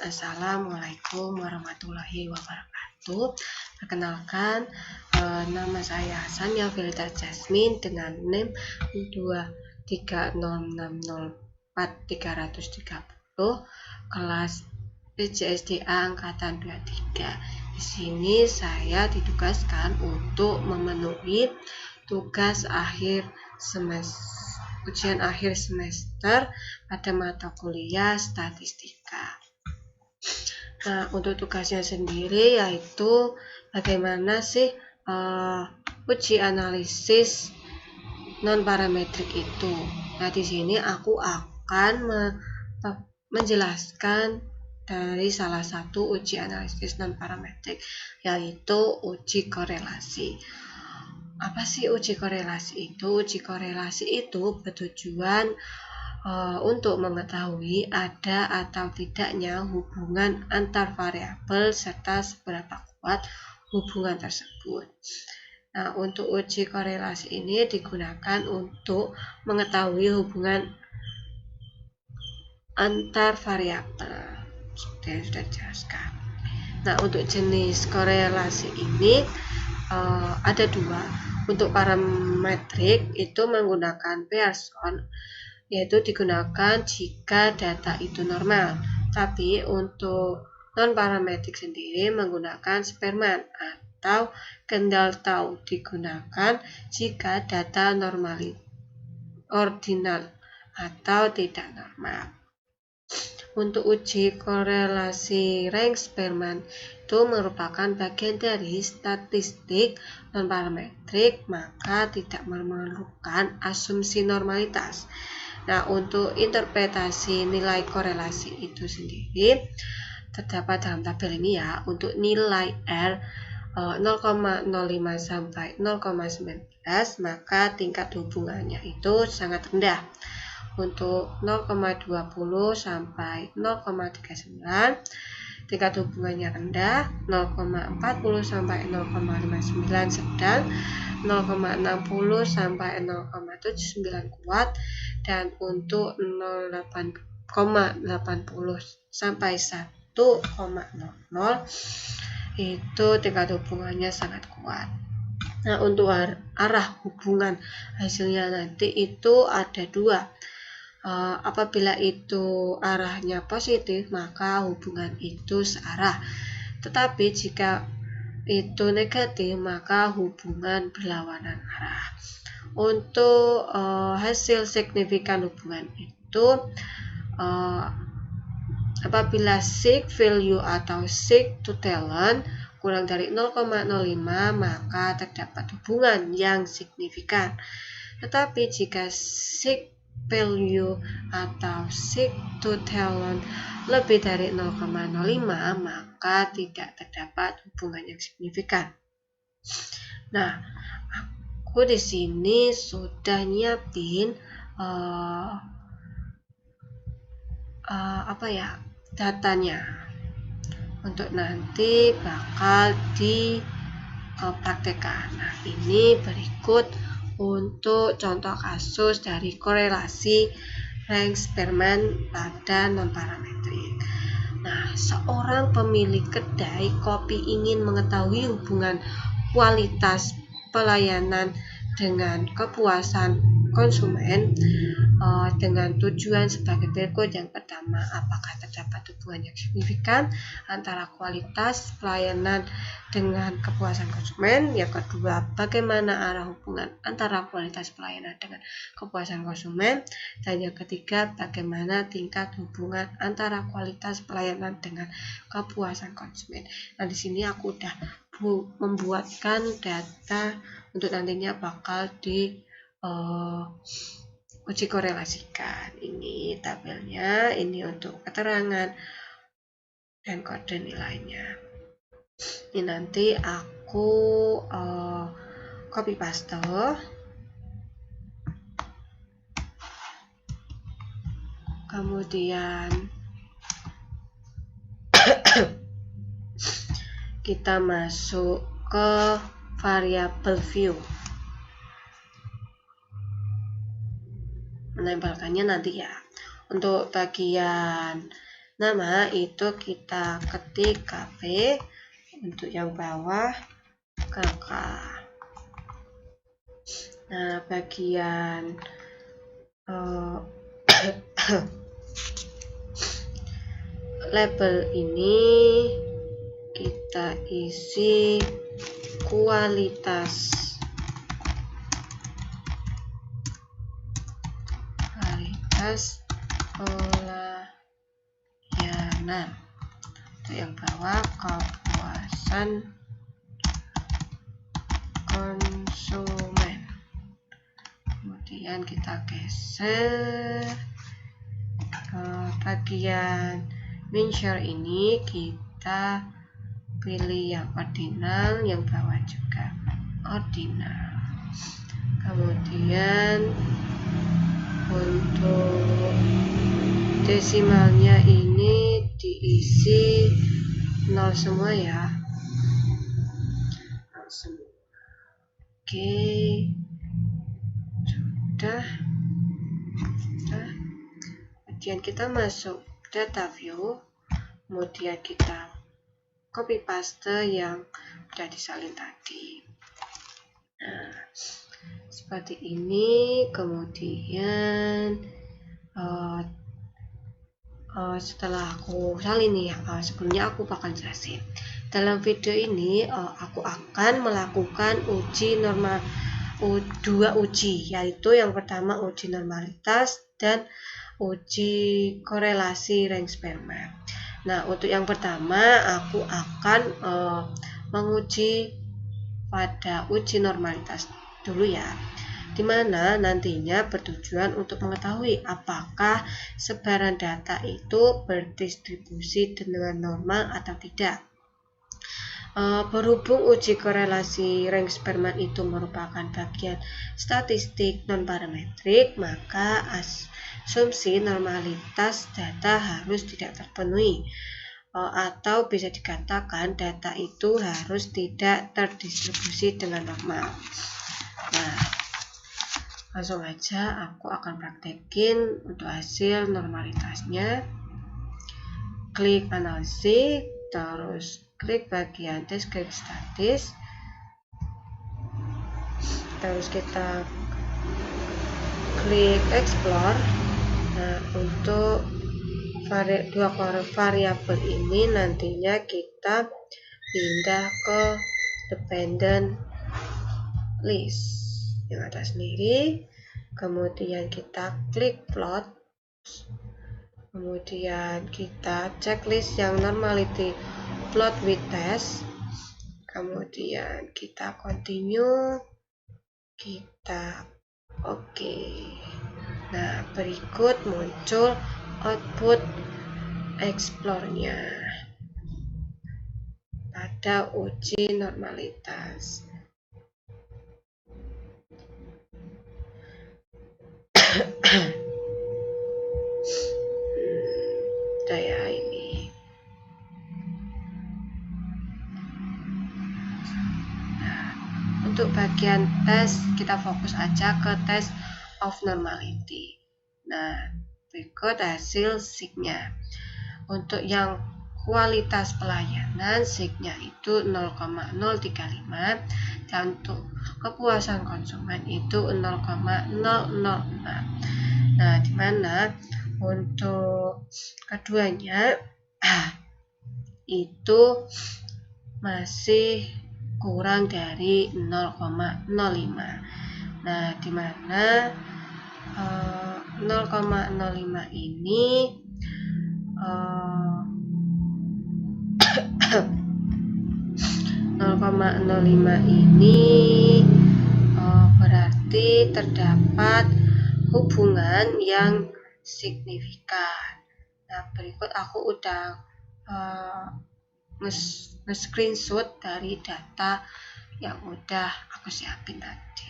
Assalamualaikum warahmatullahi wabarakatuh. Perkenalkan, nama saya Sania Filita Jasmine dengan NIM 230604330 kelas PJSDA angkatan 23. Di sini saya ditugaskan untuk memenuhi tugas ujian akhir semester pada mata kuliah statistika. Nah, untuk tugasnya sendiri yaitu bagaimana sih uji analisis non parametrik itu. Nah, di sini aku akan menjelaskan dari salah satu uji analisis non parametrik, yaitu uji korelasi. Apa sih uji korelasi itu? Uji korelasi itu bertujuan untuk mengetahui ada atau tidaknya hubungan antar variabel serta seberapa kuat hubungan tersebut. Nah, untuk uji korelasi ini digunakan untuk mengetahui hubungan antar variabel seperti yang sudah dijelaskan. Nah, untuk jenis korelasi ini ada dua. Untuk parametrik itu menggunakan Pearson, yaitu digunakan jika data itu normal. Tapi untuk non parametrik sendiri menggunakan Spearman atau Kendall-Tau, digunakan jika data ordinal atau tidak normal. Untuk uji korelasi rank Spearman itu merupakan bagian dari statistik non parametrik, maka tidak memerlukan asumsi normalitas. Nah, untuk interpretasi nilai korelasi itu sendiri terdapat dalam tabel ini ya. Untuk nilai R 0,05 sampai 0,19, maka tingkat hubungannya itu sangat rendah. Untuk 0,20 sampai 0,39, tingkat hubungannya rendah. 0,40 sampai 0,59 sedang, 0,60 sampai 0,79 kuat, dan untuk 0,80 sampai 1,00 itu tingkat hubungannya sangat kuat. Nah, untuk arah hubungan hasilnya nanti itu ada dua. Apabila itu arahnya positif, maka hubungan itu searah. Tetapi jika itu negatif, maka hubungan berlawanan arah. Untuk hasil signifikan hubungan itu apabila sig value atau sig to talent kurang dari 0,05, maka terdapat hubungan yang signifikan. Tetapi jika sig value atau sig to talent lebih dari 0,05, maka tidak terdapat hubungan yang signifikan. Nah, aku di sini sudah nyiapin datanya untuk nanti bakal dipraktekkan. Nah, ini berikut untuk contoh kasus dari korelasi rank Spearman pada non parametrik. Nah, seorang pemilik kedai kopi ingin mengetahui hubungan kualitas pelayanan dengan kepuasan konsumen dengan tujuan sebagai berikut. Yang pertama, apakah terdapat hubungan yang signifikan antara kualitas pelayanan dengan kepuasan konsumen. Yang kedua, bagaimana arah hubungan antara kualitas pelayanan dengan kepuasan konsumen. Dan yang ketiga, bagaimana tingkat hubungan antara kualitas pelayanan dengan kepuasan konsumen. Nah, di sini aku udah membuatkan data untuk nantinya bakal uji korelasikan. Ini tabelnya, ini untuk keterangan dan kode nilainya. Ini nanti aku copy paste, kemudian kita masuk ke variabel view. Menempelkannya nanti ya. Untuk bagian Nama itu kita ketik KP, untuk yang bawah KK. Nah, bagian label ini kita isi kualitas pelayanan. Untuk yang bawah kepuasan konsumen. Kemudian kita geser ke bagian insert ini, kita pilih yang ordinal, yang bawah juga ordinal. Kemudian untuk desimalnya ini diisi 0 semua ya. Oke, sudah. Kemudian kita masuk data view, kemudian kita copy paste yang sudah disalin tadi. Nah, seperti ini. Kemudian setelah aku salin nih, sebelumnya aku bakal jelasin. Dalam video ini aku akan melakukan uji normal, dua uji, yaitu yang pertama uji normalitas dan uji korelasi rank sperma. Nah, untuk yang pertama aku akan menguji pada uji normalitas dulu ya, dimana nantinya bertujuan untuk mengetahui apakah sebaran data itu berdistribusi dengan normal atau tidak. Berhubung uji korelasi rank sperma itu merupakan bagian statistik non-parametrik, maka asumsi normalitas data harus tidak terpenuhi, atau bisa dikatakan data itu harus tidak terdistribusi dengan normal. Nah, langsung aja aku akan praktekin untuk hasil normalitasnya. Klik analisis, terus klik bagian deskripsi statis, terus kita klik explore. Nah, untuk dua variabel ini nantinya kita pindah ke dependent list yang ada sendiri. Kemudian kita klik plot, kemudian kita checklist yang normality plot with test, kemudian kita continue, kita oke. Nah, berikut muncul output explore-nya pada uji normalitas. Saya ini. Nah, untuk bagian tes kita fokus aja ke test of normality. Nah, berikut hasil SIG-nya. Untuk yang kualitas pelayanan, SIG-nya itu 0,035, dan untuk kepuasan konsumen itu 0,006. Nah, dimana untuk keduanya itu masih kurang dari 0,05. Nah, dimana 0,05 ini 0,05 ini berarti terdapat hubungan yang signifikan. Nah, berikut aku udah nge-screenshot dari data yang udah aku siapin tadi.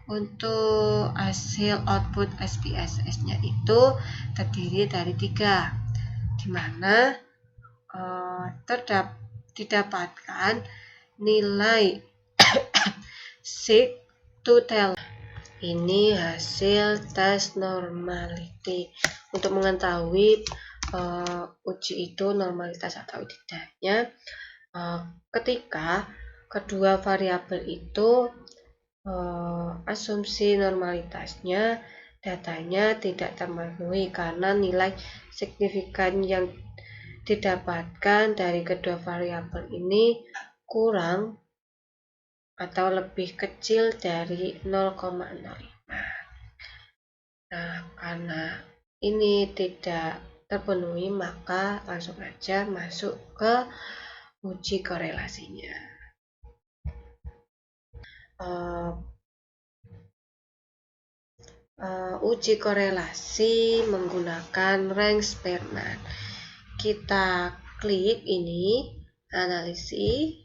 Untuk hasil output SPSS-nya itu terdiri dari 3, dimana didapatkan nilai SIG to tell. Ini hasil tes normality untuk mengetahui uji itu normalitas atau tidaknya ketika kedua variabel itu asumsi normalitasnya datanya tidak terpenuhi karena nilai signifikan yang didapatkan dari kedua variabel ini kurang atau lebih kecil dari 0,05. Nah, karena ini tidak terpenuhi, maka langsung aja masuk ke uji korelasinya. Uji korelasi menggunakan Rank-Spearman. Kita klik ini, analisis,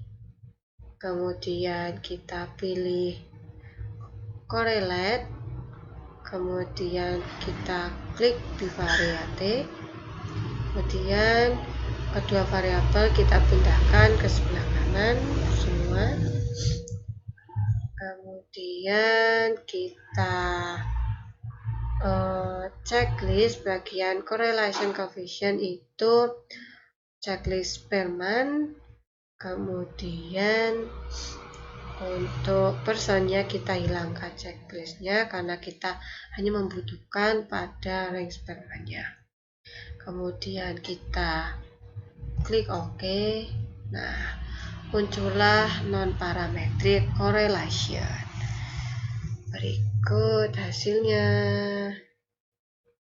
kemudian kita pilih correlate, kemudian kita klik bivariate, kemudian kedua variabel kita pindahkan ke sebelah kanan semua, kemudian kita checklist bagian correlation coefficient itu checklist Spearman, kemudian untuk personnya kita hilangkan checklistnya karena kita hanya membutuhkan pada rank Spearman-nya. Kemudian kita klik OK. Nah, muncullah non-parametric correlation. Berikut hasilnya.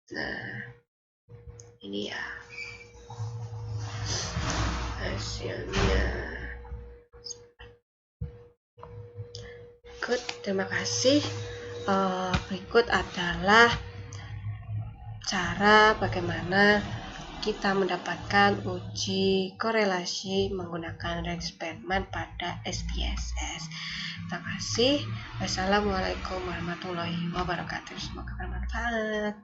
Nah, ini ya hasilnya. Good, terima kasih. Berikut adalah cara bagaimana kita mendapatkan uji korelasi menggunakan Rank-Spearman pada SPSS. Terima kasih. Wassalamualaikum warahmatullahi wabarakatuh. Semoga bermanfaat.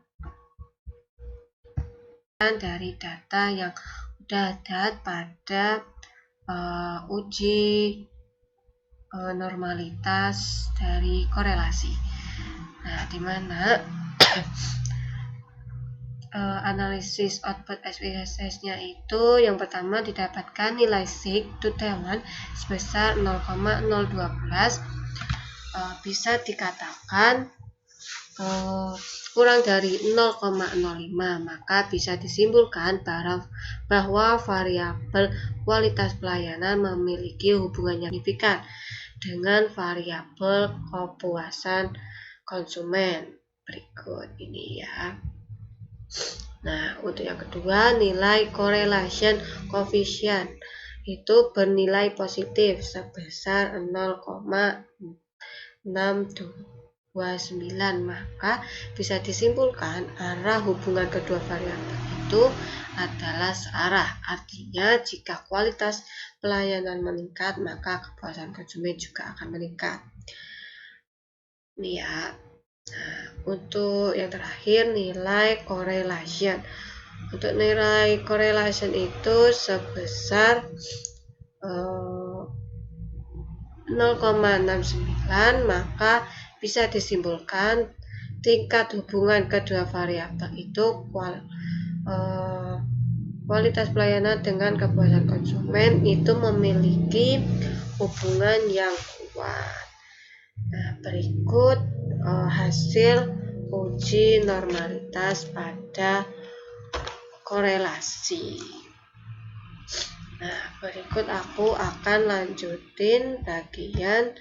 Dari data yang sudah ada pada uji normalitas dari korelasi. Nah, di mana analisis output SPSS-nya itu yang pertama didapatkan nilai sig tutelan sebesar 0,012, bisa dikatakan kurang dari 0,05, maka bisa disimpulkan bahwa variabel kualitas pelayanan memiliki hubungan yang signifikan dengan variabel kepuasan konsumen. Berikut ini ya. Nah, untuk yang kedua, nilai correlation coefficient itu bernilai positif sebesar 0,629, maka bisa disimpulkan arah hubungan kedua variabel itu adalah searah. Artinya jika kualitas pelayanan meningkat, maka kepuasan konsumen juga akan meningkat. Ini ya. Nah, untuk yang terakhir nilai correlation. Untuk nilai correlation itu sebesar 0,69, maka bisa disimpulkan tingkat hubungan kedua variabel itu kualitas pelayanan dengan kepuasan konsumen itu memiliki hubungan yang kuat. Nah, berikut hasil uji normalitas pada korelasi. Nah, berikut aku akan lanjutin bagian